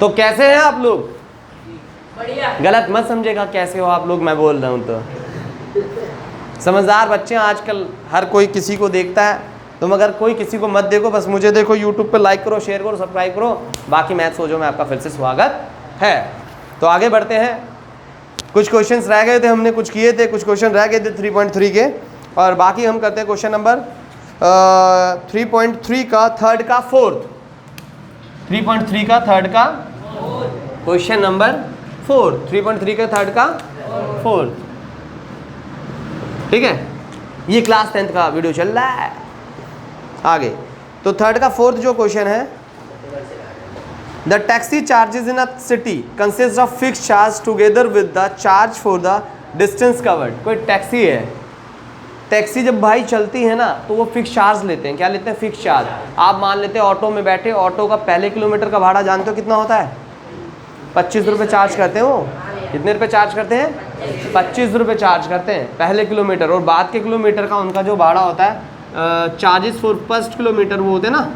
तो कैसे हैं आप लोग? बढ़िया। गलत मत समझेगा कैसे हो आप लोग, मैं बोल रहा हूँ तो। समझदार बच्चे हैं आजकल, हर कोई किसी को देखता है। तुम अगर कोई किसी को मत देखो, बस मुझे देखो। यूट्यूब पे लाइक करो, शेयर करो, सब्सक्राइब करो, बाकी मैथ सोचो में आपका फिर से स्वागत है। तो आगे बढ़ते हैं। कुछ क्वेश्चंस रह गए थे, हमने कुछ किए थे, कुछ क्वेश्चन रह गए थे 3.3 के, और बाकी हम करते हैं क्वेश्चन नंबर 3.3 का थर्ड का फोर्थ। 3.3 का थर्ड का क्वेश्चन नंबर 4। 3.3 का थर्ड का फोर्थ, ठीक है। ये क्लास 10th का वीडियो चल रहा है। आगे तो थर्ड का फोर्थ जो क्वेश्चन है, the taxi charges in a city consist of fix charge together with the charge for the distance covered. कोई टैक्सी है, टैक्सी जब भाई चलती है ना तो वो फिक्स चार्ज लेते हैं। क्या लेते हैं? Fix charge. आप मान लेते हैं ऑटो में बैठे, ऑटो का पहले किलोमीटर का भाड़ा जानते हो कितना होता है? 25 रुपये चार्ज करते हैं। वो कितने रुपये चार्ज करते हैं? 25 रुपये चार्ज करते हैं पहले किलोमीटर, और बाद के किलोमीटर का उनका जो भाड़ा होता है, चार्जेस फॉर फर्स्ट किलोमीटर वो होते हैं ना,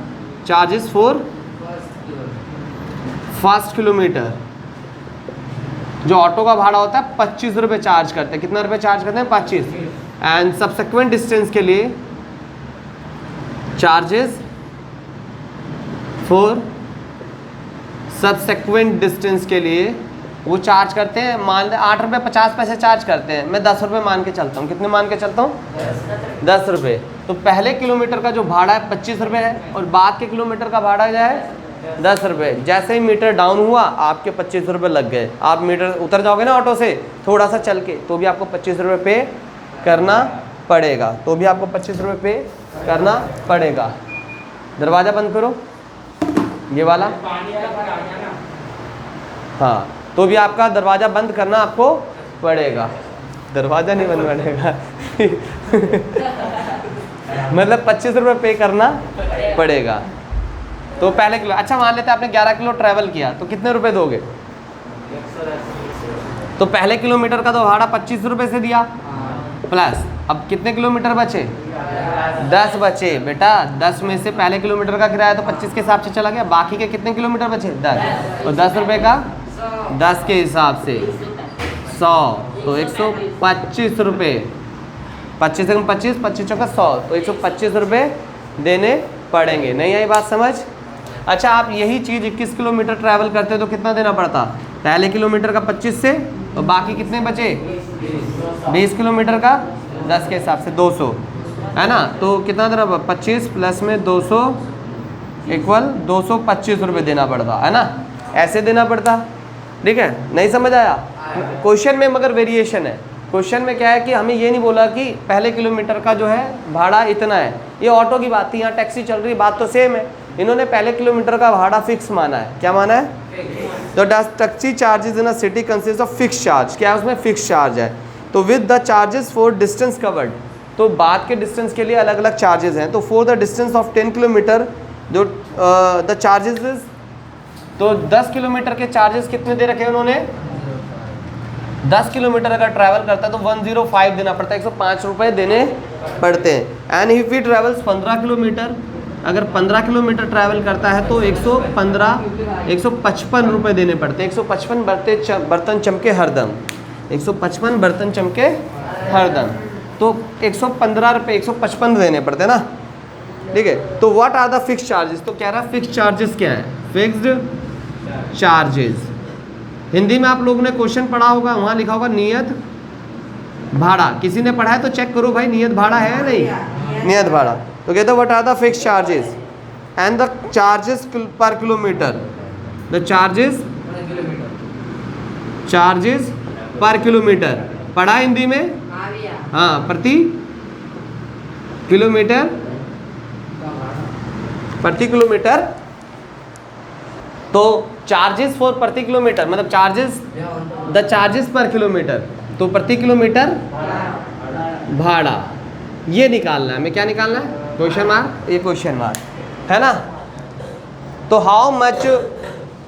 चार्जेस फॉर फर्स्ट किलोमीटर। जो ऑटो का भाड़ा होता है 25 रुपये चार्ज करते हैं। कितना रुपये चार्ज करते हैं? 25। एंड सब्सिक्वेंट डिस्टेंस के लिए चार्जेस फॉर सब्सिक्वेंट डिस्टेंस के लिए वो चार्ज करते हैं, मान लें 8 रुपये 50 पैसे चार्ज करते हैं। मैं 10 रुपये मान के चलता हूँ। कितने मान के चलता हूँ? 10 रुपये। तो पहले किलोमीटर का जो भाड़ा है 25 रुपये है, और बाद के किलोमीटर का भाड़ा क्या है? 10 रुपये। जैसे ही मीटर डाउन हुआ आपके 25 रुपये लग गए। आप मीटर उतर जाओगे ना ऑटो से थोड़ा सा चल के, तो भी आपको 25 रुपये पे करना पड़ेगा। तो भी आपको 25 रुपये पे करना पड़ेगा। दरवाज़ा बंद करो, ये वाला। हाँ, तो भी आपका दरवाज़ा बंद करना आपको पड़ेगा। दरवाज़ा नहीं बंद पड़ेगा मतलब 25 रुपये पे करना पड़ेगा। तो पहले किलो, अच्छा मान लेते हैं आपने 11 किलो ट्रैवल किया, तो कितने रुपए दोगे? तो पहले किलोमीटर का तो भाड़ा 25 रुपये से दिया, प्लस अब कितने किलोमीटर बचे? 10 बचे बेटा। 10 में से पहले किलोमीटर का किराया तो 25 के हिसाब से चला गया, बाकी के कितने किलोमीटर बचे? 10। और 10 रुपये का 10 के हिसाब से 100, तो 125 रुपये। 25 से 25, 25 चौका 100, तो 125 रुपये देने पड़ेंगे। नहीं आई बात समझ? अच्छा, आप यही चीज़ 21 किलोमीटर ट्रैवल करते हो तो कितना देना पड़ता? पहले किलोमीटर का 25 से, और बाकी कितने बचे? 20 किलोमीटर का 10 के हिसाब से 200, है ना। तो कितना देना? 25 प्लस में 200 इक्वल 225 रुपये देना पड़ता, है ना। ऐसे देना पड़ता, ठीक है। नहीं समझ आया? क्वेश्चन में मगर वेरिएशन है। क्वेश्चन में क्या है कि हमें ये नहीं बोला कि पहले किलोमीटर का जो है भाड़ा इतना है। ये ऑटो की बात थी, यहाँ टैक्सी चल रही, बात तो सेम है। इन्होंने पहले किलोमीटर का भाड़ा फिक्स माना है। क्या माना है? तो taxi charges in a city consist of fix charge. क्या है उसमें? फिक्स चार्ज है। तो with the charges for distance covered, तो बाद के डिस्टेंस के लिए अलग अलग चार्जेस हैं। तो for the distance of 10 kilometre जो द चार्जेस इज, तो 10 किलोमीटर के चार्जेस कितने दे रखे हैं उन्होंने? 10 किलोमीटर अगर ट्रैवल करता है तो 105 देना पड़ता है, 105 रुपये देने पड़ते हैं। And if he travels 15 kilometre, अगर 15 किलोमीटर ट्रैवल करता है तो 155 रुपये देने पड़ते हैं। 155 बर्तन चमके हरदम, 155 बर्तन चमके हरदम, तो 115 रुपये 155 देने पड़ते हैं ना, ठीक है। तो what are the fix charges? तो कह रहा है फिक्स चार्जेस क्या है? Fixed charges. हिंदी में आप लोगों ने क्वेश्चन पढ़ा होगा, वहाँ लिखा होगा नियत भाड़ा। किसी ने पढ़ा है तो चेक करो भाई, नियत भाड़ा है या नहीं? नियत भाड़ा। तो कहते हैं what are the fix charges and the charges per kilometre. The charges per kilometre पढ़ा हिंदी में? हाँ, प्रति किलोमीटर, प्रति किलोमीटर। तो चार्जेस फॉर प्रति किलोमीटर मतलब charges, the charges per kilometre, तो प्रति किलोमीटर भाड़ा। ये निकालना है हमें। क्या निकालना है? क्वेश्चन मार्क, ये क्वेश्चन मार्क है ना। तो हाउ मच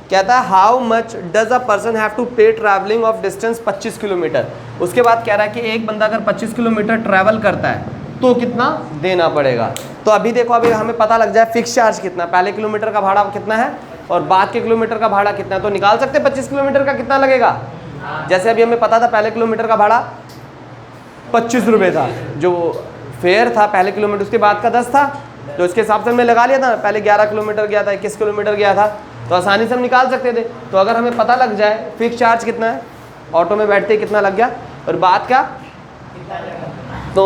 कहता है, how much does a person have to pay travelling of distance 25 kilometre. उसके बाद कह रहा है कि एक बंदा अगर 25 किलोमीटर ट्रैवल करता है तो कितना देना पड़ेगा। तो अभी देखो, अभी हमें पता लग जाए फिक्स चार्ज कितना, पहले किलोमीटर का भाड़ा कितना है और बाद के किलोमीटर का भाड़ा कितना है, तो निकाल सकते हैं 25 किलोमीटर का कितना लगेगा। जैसे अभी हमें पता था पहले किलोमीटर का भाड़ा 25 रुपये था, जो फेयर था पहले किलोमीटर, उसके बाद का 10 था, तो इसके हिसाब से हमने लगा लिया था। पहले 11 किलोमीटर गया था, 21 किलोमीटर गया था, तो आसानी से हम निकाल सकते थे। तो अगर हमें पता लग जाए फिक्स चार्ज कितना है, ऑटो में बैठते ही कितना लग गया, और बाद का तो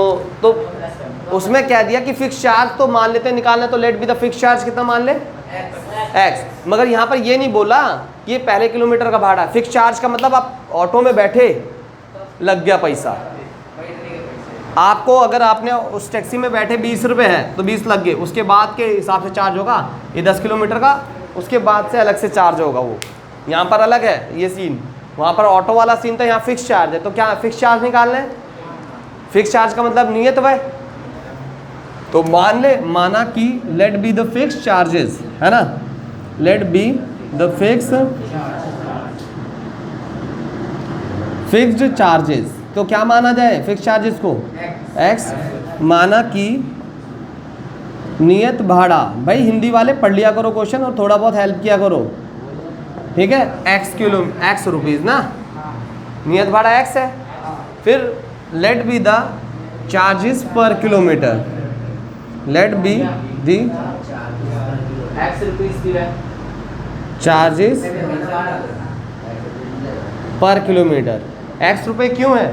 उसमें कह दिया कि फिक्स चार्ज तो मान लेते हैं निकालना, तो let be the fix charge कितना मान ले, एक्स। मगर यहाँ पर ये नहीं बोला कि ये पहले किलोमीटर का भाड़ा। फिक्स चार्ज का मतलब आप ऑटो में बैठे लग गया पैसा आपको, अगर आपने उस टैक्सी में बैठे 20 रुपये हैं तो 20 लग गए, उसके बाद के हिसाब से चार्ज होगा। ये 10 किलोमीटर का, उसके बाद से अलग से चार्ज होगा। वो यहाँ पर अलग है ये सीन, वहाँ पर ऑटो वाला सीन था, यहाँ फिक्स चार्ज है। तो क्या फिक्स चार्ज निकालना है, फिक्स चार्ज का मतलब नियत वह, तो माना कि let be the fix charges, है ना, let be the fixed charges. तो क्या माना जाए फिक्स चार्जेस को, एक्स। माना कि नियत भाड़ा, भाई हिंदी वाले पढ़ लिया करो क्वेश्चन और थोड़ा बहुत हेल्प किया करो, ठीक है। एक्स रुपीज़ ना, नियत भाड़ा एक्स है। फिर let be the charges per kilometre, let be the charges per kilometre. X रुपये क्यों है,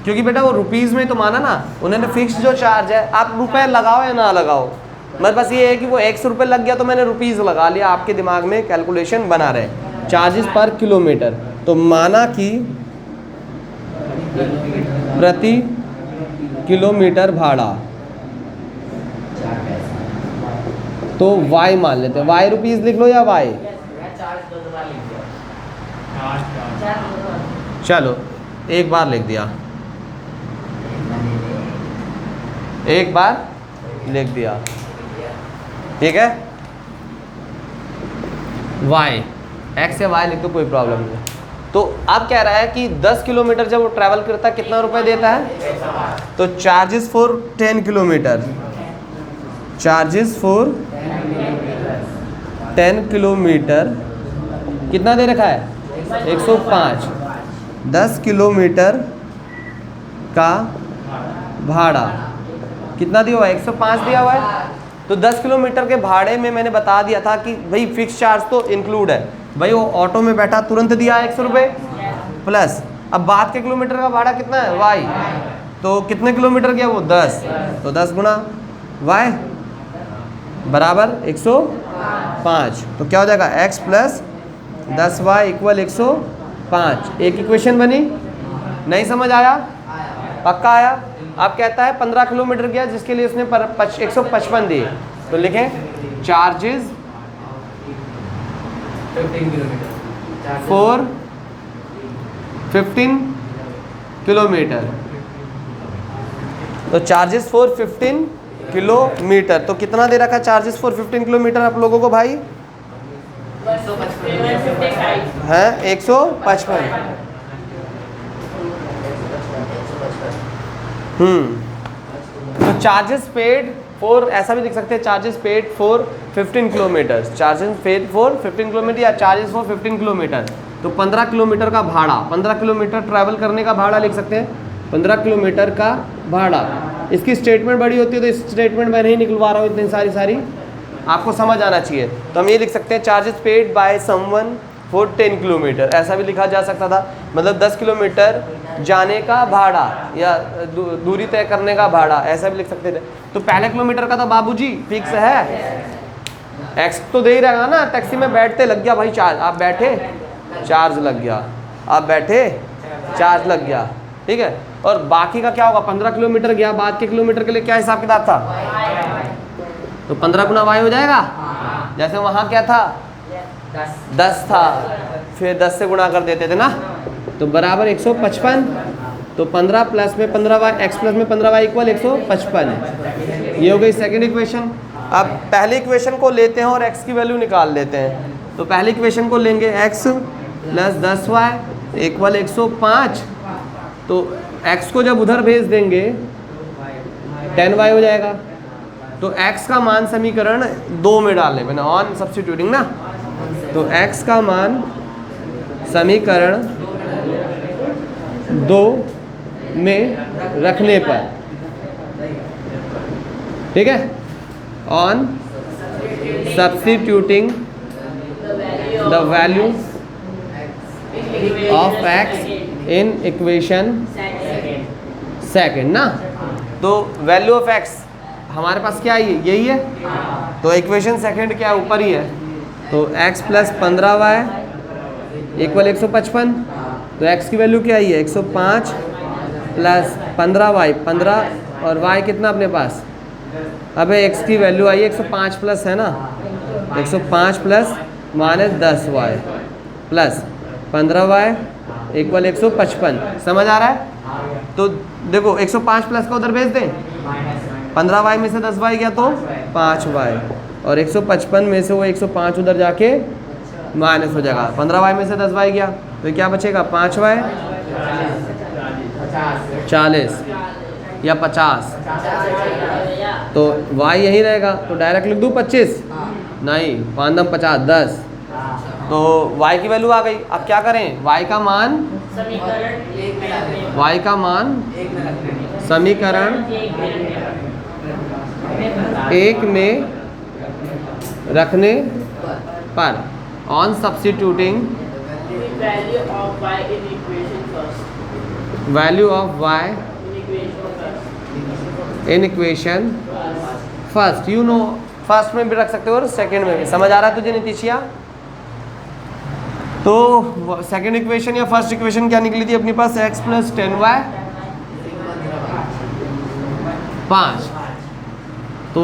क्योंकि बेटा वो रुपीज़ में तो माना ना उन्होंने, फिक्स जो चार्ज है, आप रुपए लगाओ या ना लगाओ, मतलब बस ये है कि वो 100 रुपये लग गया तो मैंने रुपीज़ लगा लिया, आपके दिमाग में कैलकुलेशन बना रहे। चार्जेस पर किलोमीटर, तो माना कि प्रति किलोमीटर भाड़ा, तो वाई मान लेते हैं, वाई रुपीज़ लिख लो या वाई, चलो एक बार लिख दिया, एक बार लिख दिया, ठीक है। वाई, एक्स या वाई लिख दो, कोई प्रॉब्लम नहीं। तो अब कह रहा है कि 10 किलोमीटर जब वो ट्रैवल करता है कितना रुपए देता है, तो charges for 10 kilometre, charges for 10 kilometre कितना दे रखा है, 105। 10 किलोमीटर का भाड़ा कितना दिया हुआ है, 105 दिया हुआ है। तो 10 किलोमीटर के भाड़े में मैंने बता दिया था कि भाई फिक्स चार्ज तो इंक्लूड है, भाई वो ऑटो में बैठा तुरंत दिया 100 रुपये प्लस, अब बाद के किलोमीटर का भाड़ा कितना है, वाई, तो कितने किलोमीटर गया वो 10, तो 10 गुना वाई बराबर 105। तो क्या हो जाएगा, एक्स प्लस 10 वाई इक्वल 105। एक इक्वेशन बनी, नहीं समझ आया, पक्का आया। अब कहता है 15 किलोमीटर गया जिसके लिए उसने 155 दिए, तो लिखें चार्जेस फॉर 15 किलोमीटर। तो चार्जेस फॉर 15 किलोमीटर, तो कितना दे रखा है चार्जेस फॉर 15 किलोमीटर आप लोगों को भाई, है 155। तो चार्जेस पेड फॉर, ऐसा भी लिख सकते हैं, charges paid for 15 kilometre, charges paid for 15 kilometre या चार्जेस फॉर 15 किलोमीटर। तो 15 किलोमीटर का भाड़ा, 15 किलोमीटर ट्रैवल करने का भाड़ा लिख सकते हैं, 15 किलोमीटर का भाड़ा। इसकी स्टेटमेंट बड़ी होती है तो इस स्टेटमेंट में नहीं निकलवा रहा हूँ इतनी सारी, आपको समझ आना चाहिए। तो हम ये लिख सकते हैं charges paid by someone for 10 kilometre, ऐसा भी लिखा जा सकता था, मतलब 10 किलोमीटर जाने का भाड़ा या दूरी तय करने का भाड़ा, ऐसा भी लिख सकते थे। तो पहले किलोमीटर का तो बाबूजी फिक्स है, एक्स तो दे ही रहेगा ना, टैक्सी में बैठते लग गया भाई चार्ज, आप बैठे चार्ज लग गया, आप बैठे चार्ज लग गया, ठीक है। और बाकी का क्या होगा, 15 किलोमीटर गया, बाद के किलोमीटर के लिए क्या हिसाब किताब था, तो 15 गुना वाई हो जाएगा। जैसे वहाँ क्या था 10 था, फिर 10 से गुणा कर देते थे ना, तो बराबर 155। तो 15 प्लस में 15 वाई, एक्स प्लस में 15 वाई इक्वल 155। ये हो गई सेकंड इक्वेशन। अब पहली इक्वेशन को लेते हैं और x की वैल्यू निकाल लेते हैं। तो पहली इक्वेशन को लेंगे x प्लस 10 वाई इक्वल 105। तो x को जब उधर भेज देंगे 10 वाई हो जाएगा। तो x का मान समीकरण 2 में डालने मैंने ऑन सब्स्टिट्यूटिंग ना, तो x का मान समीकरण 2 में रखने पर, ठीक है, on substituting the value of x in equation second ना। तो वैल्यू ऑफ x हमारे पास क्या है, यही है। तो इक्वेशन सेकंड क्या ऊपर ही है, तो x प्लस 15y इक्वल 155। तो x की वैल्यू क्या है, 105 प्लस 15y, 15 और y कितना अपने पास, अबे x की वैल्यू आई है 105 प्लस है ना, 105 plus minus 10y plus 15y equal 155। समझ आ रहा है। तो देखो 105 प्लस का उधर भेज दें, 15y में से 10y गया तो 5y, और 155 में से वो 105 उधर जाके माइनस हो जाएगा। 15y में से 10y गया तो क्या बचेगा, 5y 40 या 50, तो y यही रहेगा। तो डायरेक्ट लिख दूँ 25, नहीं 5 दम 50 10, तो y की वैल्यू आ गई। अब क्या करें, y का मान समीकरण 1 में रखने पर, on substituting value of y in equation first, you know first में भी रख सकते हो और सेकंड में भी। समझ आ रहा है तुझे नीतीशिया। तो सेकंड इक्वेशन या फर्स्ट इक्वेशन क्या निकली थी अपने पास, x प्लस 10y 5। तो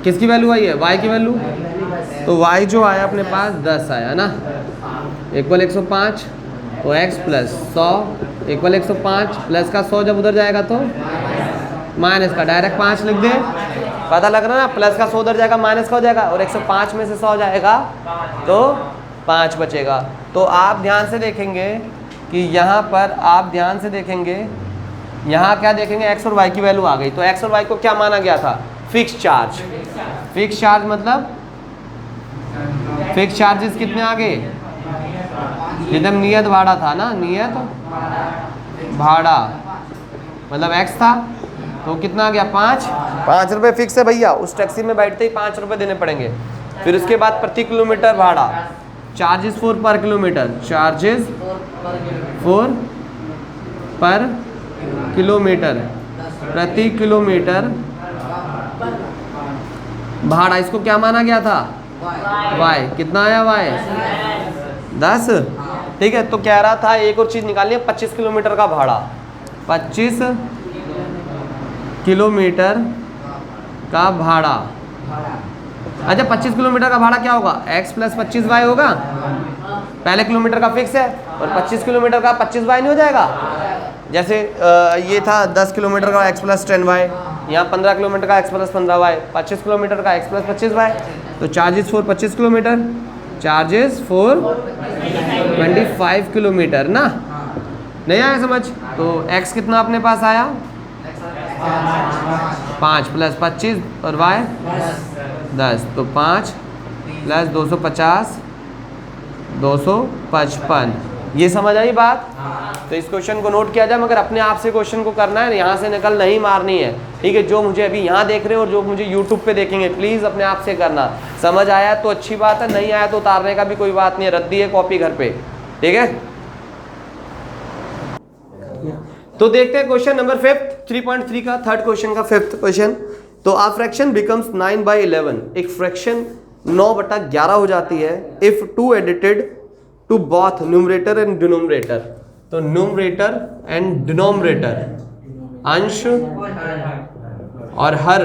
किसकी वैल्यू आई है, y की वैल्यू। तो y जो आया अपने पास 10 आया ना, इक्वल 105। तो x प्लस 100 इक्वल 105, प्लस का 100 जब उधर जाएगा तो माइनस का डायरेक्ट 5 लिख दे। पता लग रहा है ना, प्लस का 100 उधर जाएगा माइनस का हो जाएगा, और 105 में से 100 जाएगा तो 5 बचेगा। तो आप ध्यान से देखेंगे कि यहाँ पर आप ध्यान से देखेंगे, यहाँ क्या देखेंगे, x और y की वैल्यू आ गई। तो x और y को क्या माना गया था, फिक्स चार्ज। फिक्स चार्ज मतलब फिक्स चार्जेस कितने आ गए, एकदम नियत भाड़ा था ना, नियत भाड़ा मतलब x था, तो कितना आ गया 5 रुपये फिक्स है भैया। उस टैक्सी में बैठते ही 5 रुपये देने पड़ेंगे। फिर उसके बाद प्रति किलोमीटर भाड़ा, चार्जेस 4 पर किलोमीटर, चार्जेस 4 पर किलोमीटर, प्रति किलोमीटर भाड़ा। इसको क्या माना गया था, y। कितना आया y 10, ठीक है। तो कह रहा था एक और चीज़ निकालनी है, 25 किलोमीटर का भाड़ा, 25 किलोमीटर का भाड़ा। अच्छा 25 किलोमीटर का भाड़ा क्या होगा, x प्लस 25y होगा, पहले किलोमीटर का फिक्स है, और 25 किलोमीटर का 25y नहीं हो जाएगा। जैसे ये था 10 किलोमीटर का x प्लस 10y, यहाँ 15 किलोमीटर का x प्लस 15y, 25 किलोमीटर का x प्लस 25y। तो charges for 25 kilometre, charges for 25 kilometre ना। नहीं आया समझ। तो x कितना अपने पास आया 5 प्लस 25 और y 10, तो 5 प्लस 250 255। ये समझ आई बात। तो इस क्वेश्चन को नोट किया जाए, मगर अपने आप से क्वेश्चन को करना है, यहाँ से नकल नहीं मारनी है, ठीक है। जो मुझे अभी यहाँ देख रहे हो और जो मुझे यूट्यूब पे देखेंगे, प्लीज़ अपने आप से करना। समझ आया तो अच्छी बात है, नहीं आया तो उतारने का भी कोई बात नहीं है, रद्दी है कॉपी घर पे, ठीक है। तो देखते हैं क्वेश्चन नंबर 5 3.3 का थर्ड क्वेश्चन का 5th क्वेश्चन। तो आ फ्रैक्शन बिकम्स 9/11, एक फ्रैक्शन 9/11 हो जाती है if 2 edited to both numerator and denominator. तो न्यूमरेटर एंड डिनोमिनेटर, अंश और हर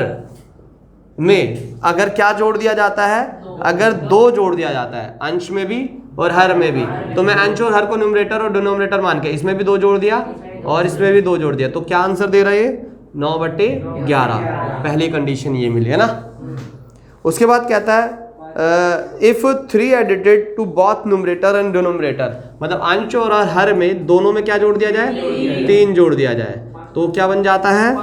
में अगर क्या जोड़ दिया जाता है, अगर 2 जोड़ दिया जाता है, अंश में भी और हर में भी। तो मैं अंश और हर को न्यूमरेटर और डिनोमिनेटर मान के इसमें भी 2 जोड़ दिया और इसमें भी 2 जोड़ दिया, तो क्या आंसर दे रहा है, 9/11। पहली कंडीशन ये मिली है ना। उसके बाद कहता है if 3 edited to both numerator and denominator, मतलब अंश और हर में दोनों में क्या जोड़ दिया जाए, 3 जोड़ दिया जाए, तो क्या बन जाता है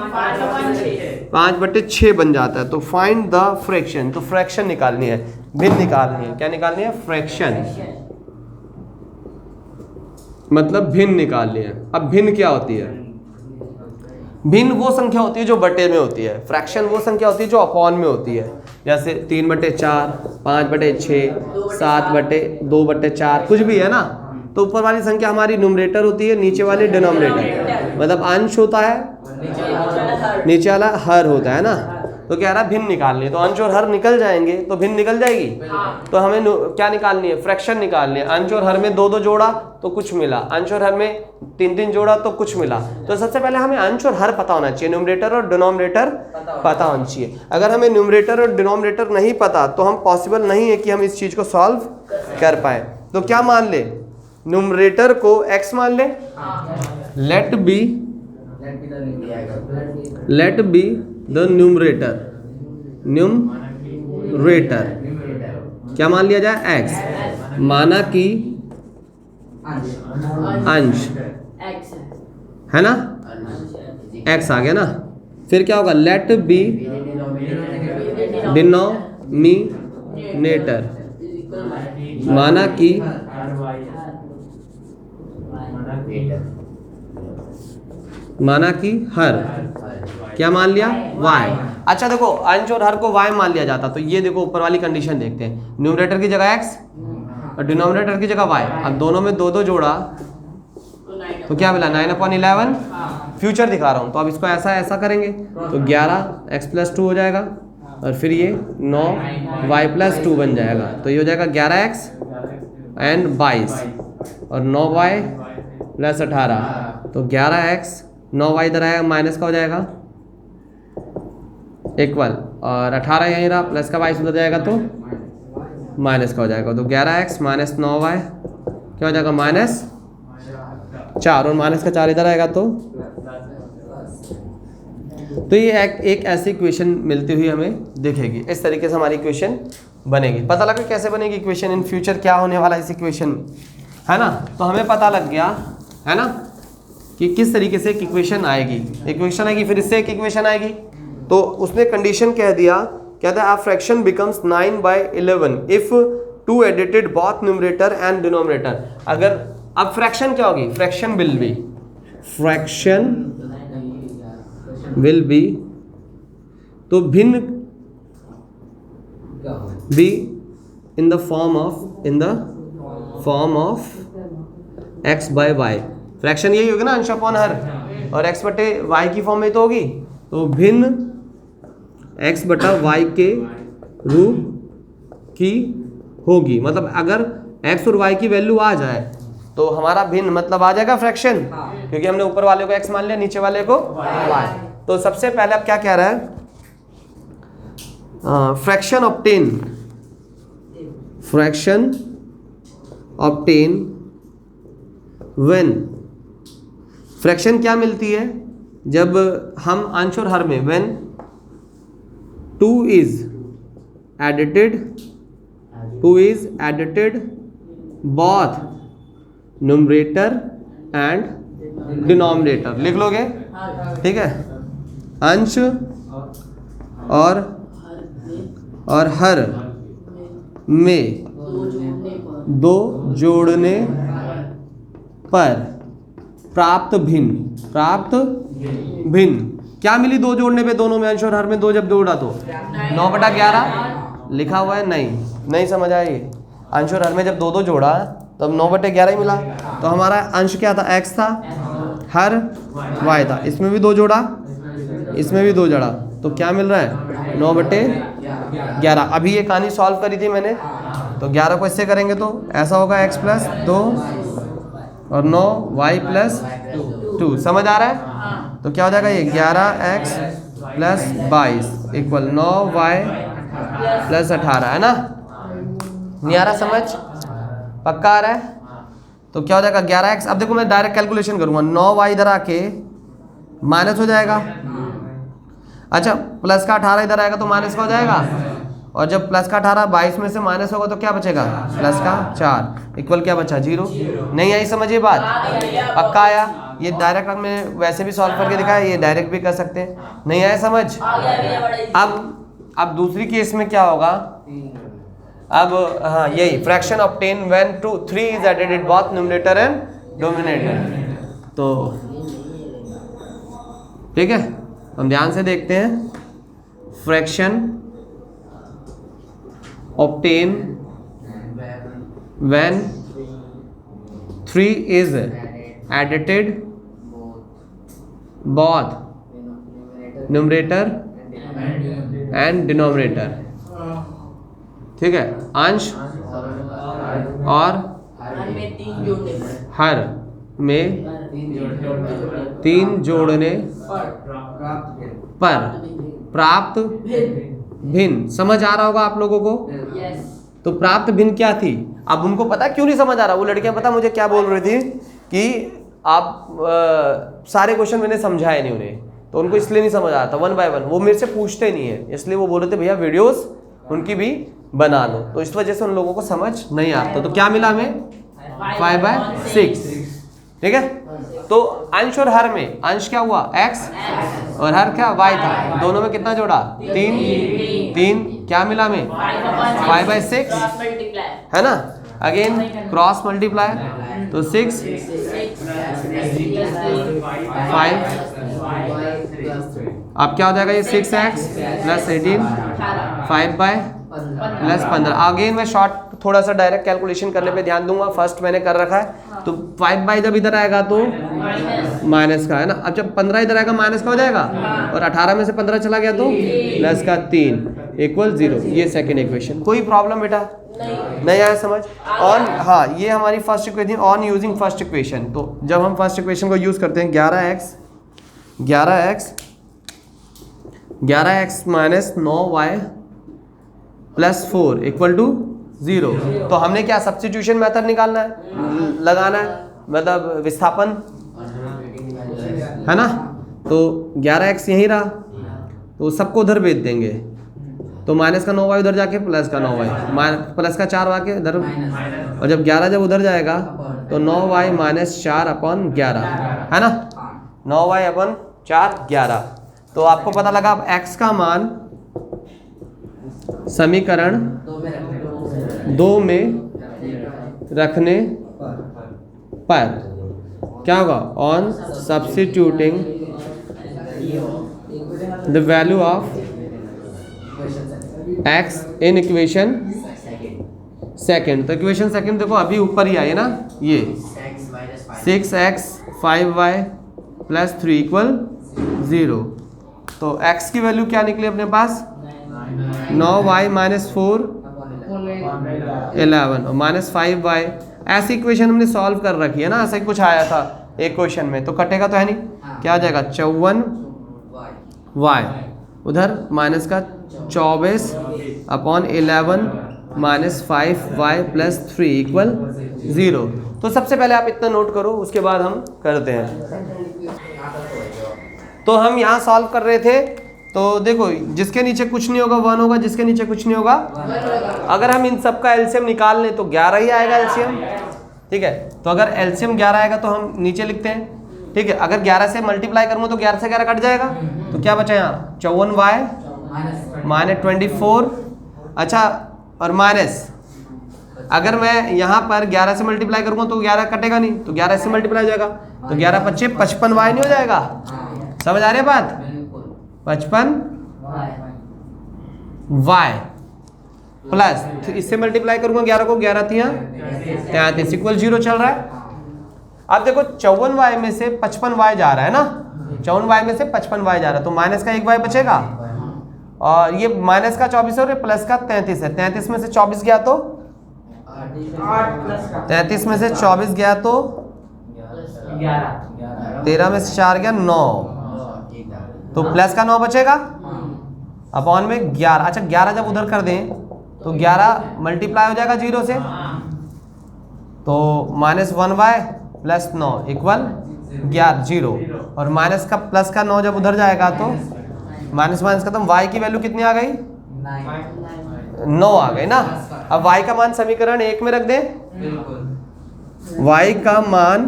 5/6 बन जाता है। तो फाइंड द फ्रैक्शन, तो फ्रैक्शन निकालनी है, भिन्न निकालनी है। क्या निकालनी है? फ्रैक्शन, मतलब भिन्न निकालनी है। अब भिन्न क्या होती है? भिन्न वो संख्या होती है जो बटे में होती है, फ्रैक्शन वो संख्या होती है जो अपॉन में होती है। जैसे 3/4, 5/6, 7/2/4, कुछ भी है ना। तो ऊपर वाली संख्या हमारी न्यूमरेटर होती है, नीचे वाली डिनोमिनेटर, मतलब अंश होता है, नीचे वाला हर होता है ना। तो कह रहा है भिन्न निकालनी है, तो अंश और हर निकल जाएंगे तो भिन्न निकल जाएगी। तो हमें क्या निकालनी है? फ्रैक्शन निकालनी है। अंश और हर में 2-2 जोड़ा तो कुछ मिला, अंश और हर में 3-3 जोड़ा तो कुछ मिला। तो सबसे पहले हमें अंश और हर पता होना चाहिए, न्यूमरेटर और डिनोमिनेटर पता होना चाहिए। अगर हमें न्यूमरेटर और डिनोमिनेटर नहीं पता तो हम पॉसिबल नहीं है कि हम इस चीज को सॉल्व कर पाए। तो क्या मान ले? न्यूमरेटर को x मान ले, लेट बी द न्यूमरेटर, क्या मान लिया जाए? x, माना कि अंश है ना, x आ गया ना। फिर क्या होगा? लेट बी डिनोमिनेटर, माना कि हर, क्या मान लिया? y। अच्छा देखो, अंश और हर को y मान लिया जाता तो ये देखो ऊपर वाली कंडीशन देखते हैं, न्यूमरेटर की जगह x और डिनोमिनेटर की जगह y। अब दोनों में 2-2 जोड़ा तो क्या मिला? 9/11। फ्यूचर दिखा रहा हूँ, तो अब इसको ऐसा करेंगे तो 11x+2 हो जाएगा, और फिर ये 9y+2 बन जाएगा। तो ये हो जाएगा 11x एंड 22 और 9y+18। तो 11x, 9y इधर आएगा, माइनस का हो जाएगा इक्वल, और 18 यहीं रहा, प्लस का 22 उधर जाएगा तो माइनस का हो जाएगा। तो 11x माइनस 9y क्या हो जाएगा? -4, और माइनस का 4 इधर आएगा तो ये एक ऐसी इक्वेशन मिलती हुई हमें दिखेगी। इस तरीके से हमारी इक्वेशन बनेगी। पता लगा कैसे बनेगी इक्वेशन, इन फ्यूचर क्या होने वाला है इस इक्वेशन में, है ना। तो हमें पता लग गया है ना कि किस तरीके से एक इक्वेशन आएगी, फिर इससे एक इक्वेशन आएगी। तो उसने कंडीशन कह दिया, कहता है fraction becomes 9/11 if 2 edited both numerator and denominator. अगर अब फ्रैक्शन क्या होगी? फ्रैक्शन विल बी, तो भिन्न be in the form of x/y। Fraction यही होगी ना, अंश अपॉन हर, और x/y की फॉर्म में तो होगी। तो भिन्न x/y के रूप की होगी। मतलब अगर x और y की वैल्यू आ जाए तो हमारा भिन्न मतलब आ जाएगा फ्रैक्शन, क्योंकि हमने ऊपर वाले को x मान लिया, नीचे वाले को y। तो सबसे पहले अब क्या कह रहा है? फ्रैक्शन ऑब्टेन व्हेन, फ्रैक्शन क्या मिलती है? जब हम अंश और हर में when 2 is edited both numerator and denominator। लिख लोगे? ठीक है। अंश और हर में 2 जोड़ने पर प्राप्त भिन्न क्या मिली? 2 जोड़ने पे, दोनों में अंश और हर में 2 जब जोड़ा तो 9/11 लिखा हुआ है। नहीं समझ आया ये? अंश और हर में जब 2-2 जोड़ा तब 9/11 ही मिला। तो हमारा अंश क्या था? x था, हर y था। इसमें भी 2 जोड़ा, इसमें भी 2 जोड़ा, तो क्या मिल रहा है? 9/11। अभी ये कहानी सॉल्व करी थी मैंने, तो 11 को इससे करेंगे तो ऐसा होगा x+2 और 9y+2। समझ आ रहा है? तो क्या हो जाएगा ये? 11x+22 इक्वल 9y+18, है ना। नहीं आ रहा समझ? पक्का आ रहा है? तो क्या हो जाएगा? 11x। अब देखो मैं डायरेक्ट कैलकुलेशन करूंगा, 9y इधर आके माइनस हो जाएगा। अच्छा, प्लस का 18 इधर आएगा तो माइनस का हो जाएगा, और जब प्लस का 18 22 में से माइनस होगा तो क्या बचेगा, प्लस का 4 इक्वल क्या बचा, 0। नहीं आई समझ ये बात, पक्का आया। ये डायरेक्ट हमने वैसे भी सॉल्व करके दिखाया, ये डायरेक्ट भी कर सकते हैं। नहीं आया समझ। अब दूसरी केस में क्या होगा, अब हाँ यही fraction obtain when 2 3 is added in both numerator and denominator. तो ठीक है, हम ध्यान से देखते हैं। Fraction obtain when 3 is edited both numerator and denominator. ठीक है, अंश और हर में 3 जोड़ने पर प्राप्त भिन्न। समझ आ रहा होगा आप लोगों को। तो प्राप्त भिन्न क्या थी, अब उनको पता क्यों नहीं समझ आ रहा, वो लड़कियां पता मुझे क्या बोल रही थी कि आप सारे क्वेश्चन मैंने समझाए नहीं उन्हें, तो उनको इसलिए नहीं समझ आ रहा था। 1 बाय 1 वो मेरे से पूछते नहीं है, इसलिए वो बोल रहे थे भैया वीडियोस उनकी भी बना लो, तो इस वजह से उन लोगों को समझ नहीं आता। तो क्या मिला हमें, 5/6। ठीक है, तो अंश और हर में अंश क्या हुआ x और हर क्या y था, दोनों में कितना जोड़ा, 3। क्या मिला हमें, 5/6 है ना। अगेन क्रॉस मल्टीप्लाई, तो 6 5। अब क्या हो जाएगा, ये 6x प्लस 18 5/+15। अगेन मैं शॉर्ट थोड़ा सा डायरेक्ट कैलकुलेशन करने पे ध्यान दूंगा, फर्स्ट मैंने कर रखा है। तो 5 जब इधर आएगा तो माइनस का है ना, अब जब 15 इधर आएगा माइनस का हो जाएगा, और 18 में से 15 चला गया तो प्लस का 3 इक्वल 0। ये सेकेंड इक्वेशन। कोई प्रॉब्लम बेटा नहीं आया समझ। ऑन हाँ, ये हमारी first equation, on using first equation. तो जब हम फर्स्ट इक्वेशन को यूज करते हैं, 11x minus 9y plus 4 equal to 0। तो हमने क्या सब्स्टिट्यूशन मेथड निकालना है, लगाना है, मतलब विस्थापन है ना। तो 11x यहीं रहा, तो सबको उधर भेज देंगे, तो माइनस का 9y उधर जाके प्लस का 9y, प्लस का 4 आके इधर, और जब 11 जब उधर जाएगा तो 9y माइनस 4/11 है ना, 9y/4 11। तो आपको पता लगा अब x का मान समीकरण 2 में रखने पर क्या होगा, on substituting the value of x in equation second. तो इक्वेशन सेकेंड देखो अभी ऊपर ही आई है ना, ये 6x 5y प्लस 3 इक्वल 0। तो x की वैल्यू क्या निकली अपने पास, 9y माइनस 4 11 और माइनस 5y। ऐसी इक्वेशन हमने सॉल्व कर रखी है ना, ऐसा ही कुछ आया था एक क्वेश्चन में, तो कटेगा तो है नहीं, क्या आ जाएगा 54y, उधर माइनस का 24/11 माइनस 5y प्लस 3 इक्वल 0। तो सबसे पहले आप इतना नोट करो, उसके बाद हम करते हैं। तो हम यहाँ सॉल्व कर रहे थे, तो देखो जिसके नीचे कुछ नहीं होगा 1 होगा, जिसके नीचे कुछ नहीं होगा। अगर हम इन सब का एलसीएम निकाल लें तो 11 ही आएगा एलसीएम। ठीक है, तो अगर एलसीएम 11 आएगा तो हम नीचे लिखते हैं। ठीक है, अगर 11 से मल्टीप्लाई करूँ तो 11 से 11 कट जाएगा, तो क्या बचा यहाँ 54y माइनस 24। अच्छा, और माइनस अगर मैं यहाँ पर 11 से मल्टीप्लाई करूँगा तो 11 कटेगा नहीं, तो 11 से मल्टीप्लाई हो जाएगा, तो 11 × 5 = 55y नहीं हो जाएगा। समझ आ रही है बात, 55y प्लस इससे मल्टीप्लाई करूंगा 11 को, 11 33 इक्वल 0 चल रहा है। अब देखो 54y में से 55y जा रहा है ना, 54y में से 55y जा रहा है, तो माइनस का 1y बचेगा, और ये माइनस का 24 है और प्लस का 33 है। 33 में से 24 गया तो 33 में से 24 गया तो 13 में से 4 गया 9, तो प्लस का 9 बचेगा अपॉन में 11। अच्छा 11 जब उधर कर दें तो 11 मल्टीप्लाई हो जाएगा 0 से, तो -1y प्लस 9 इक्वल 0, और माइनस का प्लस का 9 जब उधर जाएगा तो माइनस खत्म, y की वैल्यू कितनी आ गई 9 आ गए ना। अब y का मान समीकरण 1 में रख दें। y का मान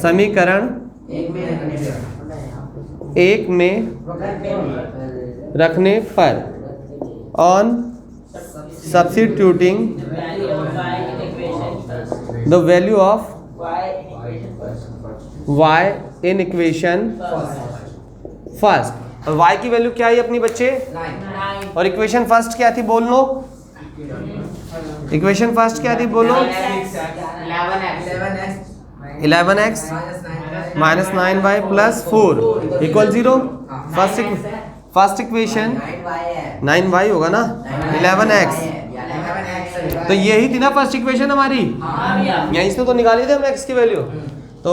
समीकरण 1 में रखने पर on substituting the value of y in equation first. और y की वैल्यू क्या है अपनी बच्चे? 9 और इक्वेशन फर्स्ट क्या थी बोल लो? इक्वेशन फर्स्ट क्या थी बोलो? 11x minus 9y plus 4 equal 0। First equation 9y होगा ना, 11x। तो यही थी ना फर्स्ट इक्वेशन हमारी, यहीं से तो निकाली थी हम x की वैल्यू। तो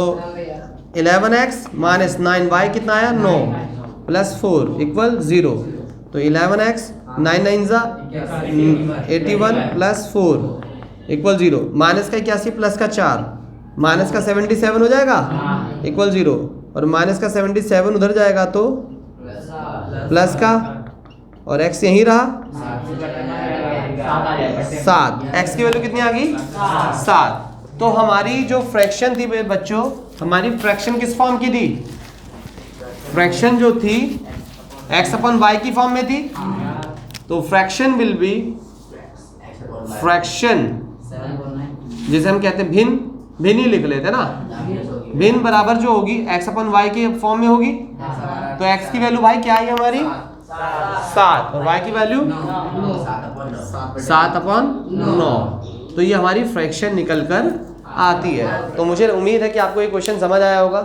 11x माइनस 9y कितना आया? 9 प्लस 4 इक्वल 0। तो 11x 9 9 जा 81 प्लस 4 इक्वल 0। माइनस का 81 प्लस का 4 माइनस का 77 हो जाएगा इक्वल 0। और माइनस का 77 उधर जाएगा तो प्लस का, और x यहीं रहा 7। x की वैल्यू कितनी आ गई? 7। तो हमारी जो फ्रैक्शन थी बच्चों, हमारी फ्रैक्शन किस फॉर्म की थी? फ्रैक्शन जो थी x अपन y की फॉर्म में थी। तो फ्रैक्शन विल बी, फ्रैक्शन जिसे हम कहते हैं भिन्न, भिन्न ही लिख लेते ना, भिन्न बराबर जो होगी x अपन y की फॉर्म में होगी। तो x की वैल्यू भाई क्या आई हमारी? 7 और y की वैल्यू 7/9। तो ये हमारी फ्रैक्शन निकल कर आती है। तो मुझे उम्मीद है कि आपको ये क्वेश्चन समझ आया होगा।